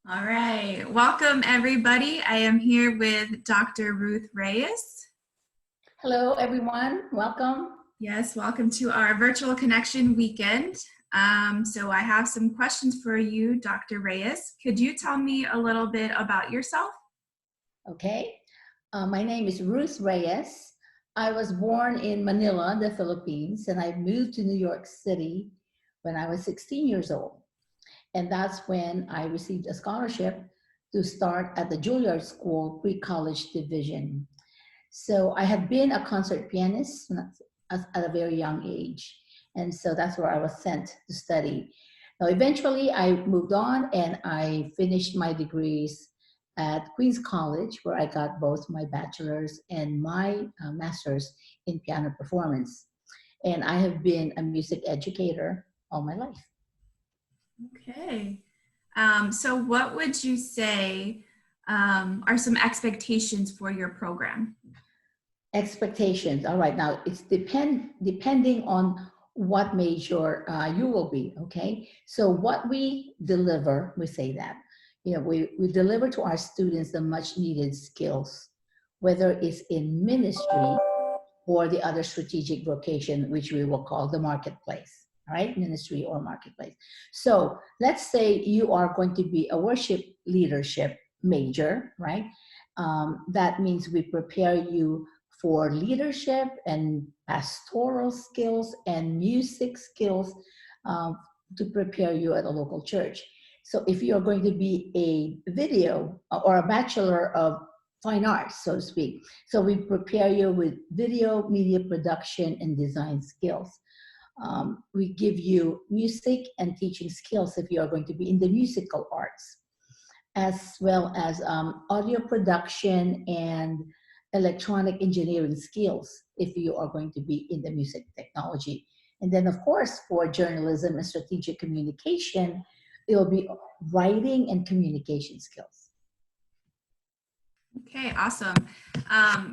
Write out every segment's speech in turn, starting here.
All right, welcome everybody. I am here with Dr. Ruth Reyes. Hello, everyone. Welcome. Yes, welcome to our virtual connection weekend. So I have some questions for you, Dr. Reyes. Could you tell me a little bit about yourself? Okay. My name is Ruth Reyes. I was born in Manila, the Philippines, and I moved to New York City when I was 16 years old. And that's when I received a scholarship to start at the Juilliard School pre-college division. So I had been a concert pianist at a very young age. And so that's where I was sent to study. Now, eventually, I moved on and I finished my degrees at Queens College, where I got both my bachelor's and my master's in piano performance. And I have been a music educator all my life. Okay. So what would you say are some expectations for your program? Expectations. All right. Now it's depending on what major you will be. Okay. So what we deliver, we say that, we deliver to our students the much needed skills, whether it's in ministry or the other strategic vocation, which we will call the marketplace. All right. Ministry or marketplace. So let's say you are going to be a worship leadership major, right? That means we prepare you for leadership and pastoral skills and music skills to prepare you at a local church. So if you're going to be a video or a bachelor of fine arts, so to speak, so we prepare you with video, media production, and design skills. We give you music and teaching skills if you are going to be in the musical arts, as well as audio production and electronic engineering skills if you are going to be in the music technology. And then, of course, for journalism and strategic communication, it will be writing and communication skills. Okay, awesome.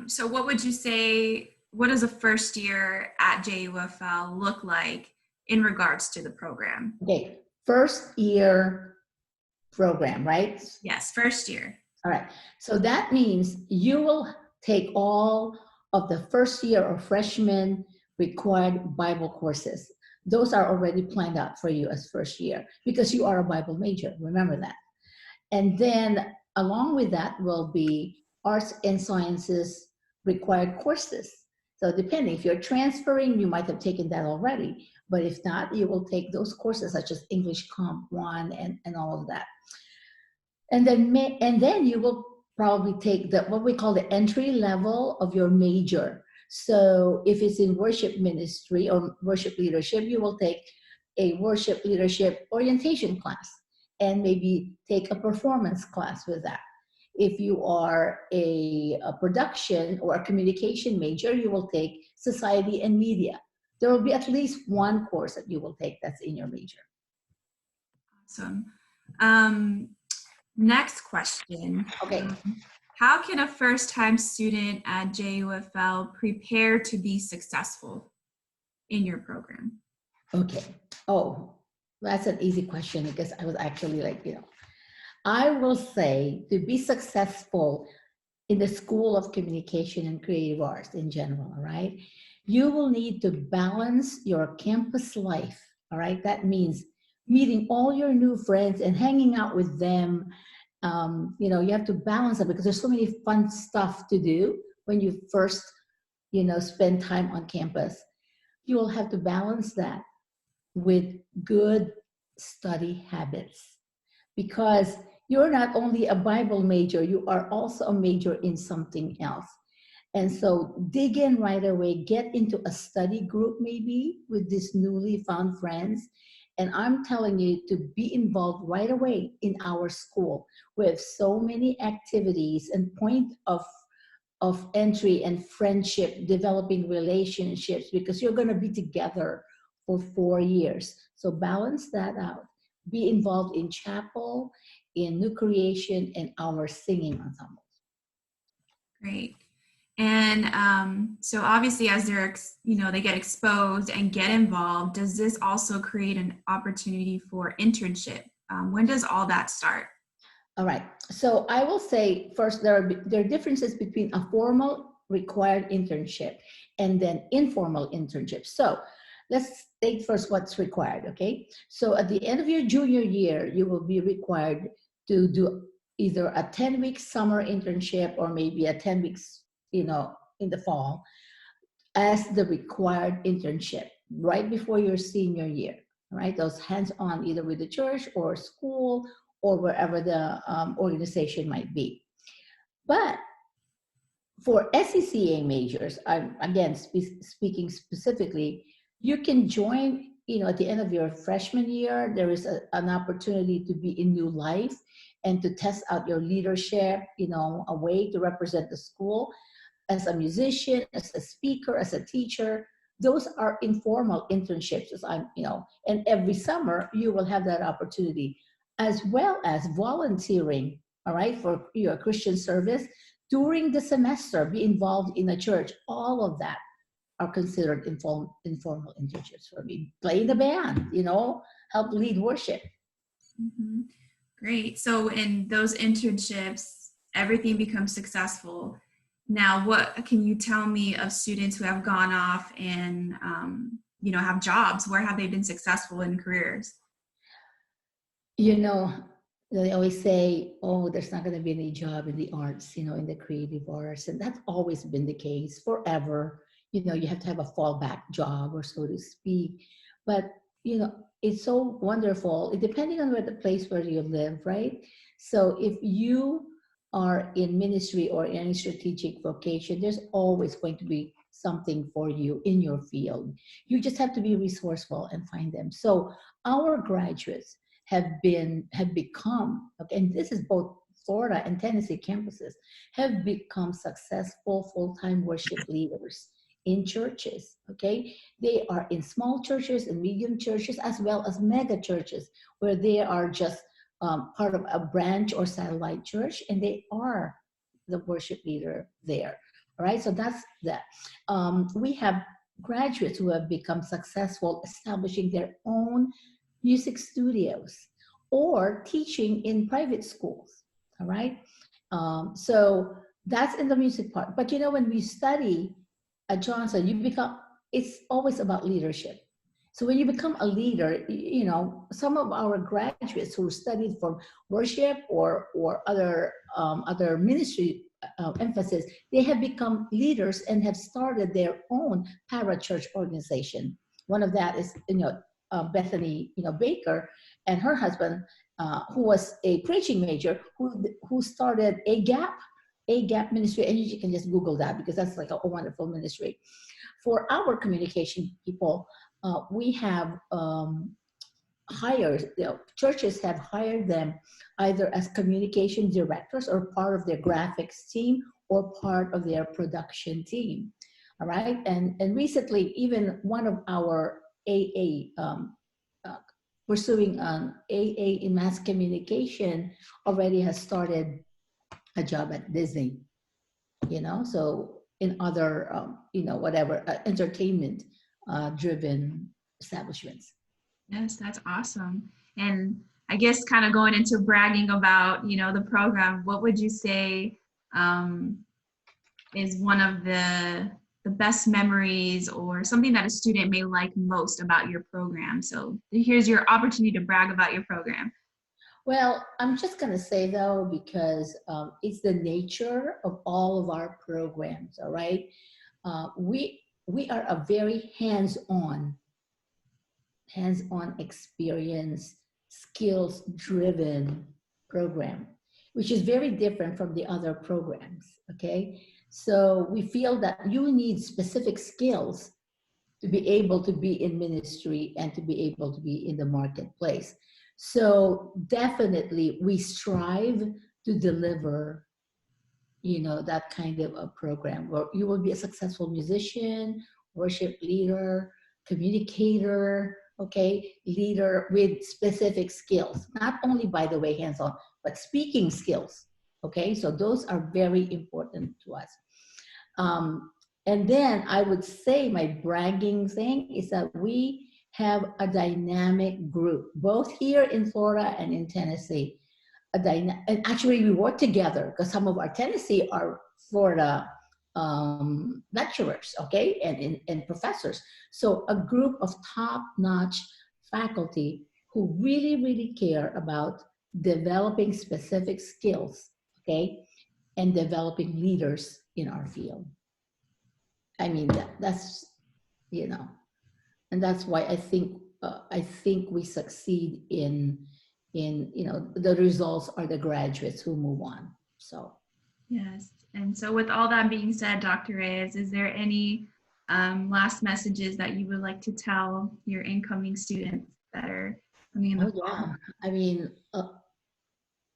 So what would you say, what does a first year at JUFL look like in regards to the program? Okay, first year program, right? Yes, first year. All right. So that means you will take all of the first year or freshman required Bible courses. Those are already planned out for you as first year because you are a Bible major. Remember that. And then along with that will be arts and sciences required courses. So depending, if you're transferring, you might have taken that already. But if not, you will take those courses such as English Comp 1 and all of that. And then you will probably take what we call the entry level of your major. So if it's in worship ministry or worship leadership, you will take a worship leadership orientation class and maybe take a performance class with that. If you are a production or a communication major, you will take society and media. There will be at least one course that you will take that's in your major. Awesome. Next question. Okay. How can a first-time student at JUFL prepare to be successful in your program? Okay. Oh, that's an easy question because I was actually I will say to be successful in the School of Communication and Creative Arts in general, all right, you will need to balance your campus life, all right? That means meeting all your new friends and hanging out with them. You have to balance it because there's so many fun stuff to do when you first, spend time on campus. You will have to balance that with good study habits because you're not only a Bible major, you are also a major in something else. And so dig in right away, get into a study group maybe with these newly found friends. And I'm telling you to be involved right away in our school. We have so many activities and point of entry and friendship, developing relationships because you're going to be together for 4 years. So balance that out. Be involved in chapel, in new creation, and our singing ensembles. Great. And so obviously as they get exposed and get involved, does this also create an opportunity for internship? When does all that start? All right. So I will say first, there are differences between a formal required internship and then informal internship. So let's take first what's required. Okay. So at the end of your junior year, you will be required to do either a 10-week summer internship or maybe a 10 weeks, in the fall as the required internship right before your senior year, right? Those hands-on either with the church or school or wherever the organization might be. But for SCCA majors, I'm again speaking specifically, you can join, at the end of your freshman year, there is an opportunity to be in New Life and to test out your leadership, a way to represent the school as a musician, as a speaker, as a teacher. Those are informal internships, and every summer you will have that opportunity, as well as volunteering, all right, for your Christian service during the semester, be involved in a church. All of that are considered informal internships for me. Play in the band, help lead worship. Mm-hmm. Great. So in those internships, everything becomes successful. Now, what can you tell me of students who have gone off and, have jobs? Where have they been successful in careers? They always say, oh, there's not going to be any job in the arts, in the creative arts. And that's always been the case forever. You have to have a fallback job, or so to speak. But, it's so wonderful, depending on where the place where you live, right? So if you are in ministry or any strategic vocation, there's always going to be something for you in your field. You just have to be resourceful and find them. So our graduates have become, and this is both Florida and Tennessee campuses, have become successful full-time worship leaders in churches, okay? They are in small churches and medium churches, as well as mega churches, where they are just part of a branch or satellite church, and they are the worship leader there, all right? So that's that. We have graduates who have become successful establishing their own music studios or teaching in private schools, all right? So that's in the music part. But when we study at Johnson, it's always about leadership. So when you become a leader, some of our graduates who studied from worship or other ministry emphasis, they have become leaders and have started their own parachurch organization. One of that is, Bethany, Baker, and her husband, who was a preaching major, who started a gap ministry, and you can just Google that because that's like a wonderful ministry. For our communication people, we have hired, churches have hired them either as communication directors or part of their graphics team or part of their production team. All right, and recently, even one of our AA pursuing an AA in mass communication already has started a job at Disney. So in other whatever entertainment driven establishments. Yes, that's awesome. And I guess kind of going into bragging about, the program, what would you say is one of the best memories or something that a student may like most about your program? So here's your opportunity to brag about your program. Well, I'm just going to say, though, because it's the nature of all of our programs, all right? We are a very hands-on experience, skills-driven program, which is very different from the other programs, okay? So we feel that you need specific skills to be able to be in ministry and to be able to be in the marketplace. So definitely we strive to deliver, that kind of a program where you will be a successful musician, worship leader, communicator, okay, leader with specific skills, not only, by the way, hands-on, but speaking skills, okay? So those are very important to us. And then I would say my bragging thing is that we have a dynamic group, both here in Florida and in Tennessee. and actually we work together because some of our Tennessee are Florida lecturers, okay, and professors. So a group of top-notch faculty who really care about developing specific skills, okay, and developing leaders in our field. I mean, that's, you know, and that's why I think we succeed in, you know, the results are the graduates who move on. So Yes. And so with all that being said, Dr. Reyes, is there any last messages that you would like to tell your incoming students that are coming in the oh fall? yeah, I mean,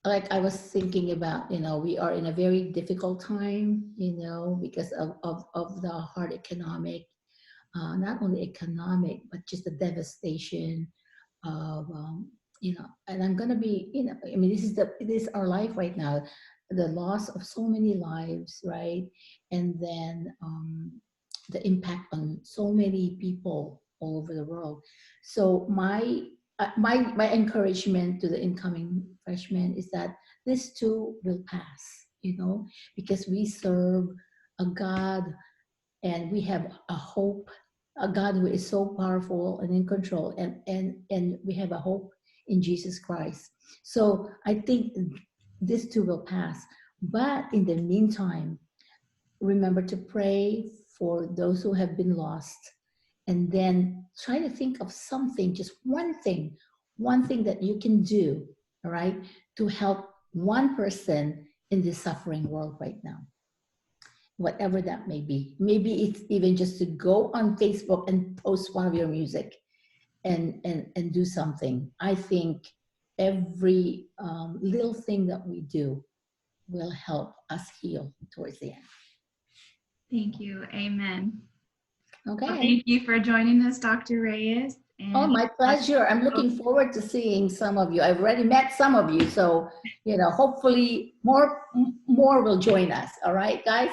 like I was thinking about, you know, we are in a very difficult time, you know, because of the hard economic, not only economic, but just the devastation of, you know, and I'm gonna be, you know, I mean, this is our life right now, the loss of so many lives, right? And then the impact on so many people all over the world. So my encouragement to the incoming freshmen is that this too will pass, you know, because we serve a God and we have a hope, a God who is so powerful and in control, and we have a hope in Jesus Christ. So I think this too will pass. But in the meantime, remember to pray for those who have been lost, and then try to think of something, just one thing that you can do, all right, to help one person in this suffering world right now, whatever that may be. Maybe it's even just to go on Facebook and post one of your music and do something. I think every little thing that we do will help us heal towards the end. Thank you. Amen. Well, Okay. thank you for joining us, Dr. Reyes. Oh, And my pleasure. I'm looking forward to seeing some of you. I've already met some of you, so, you know, hopefully more will join us. All right, guys?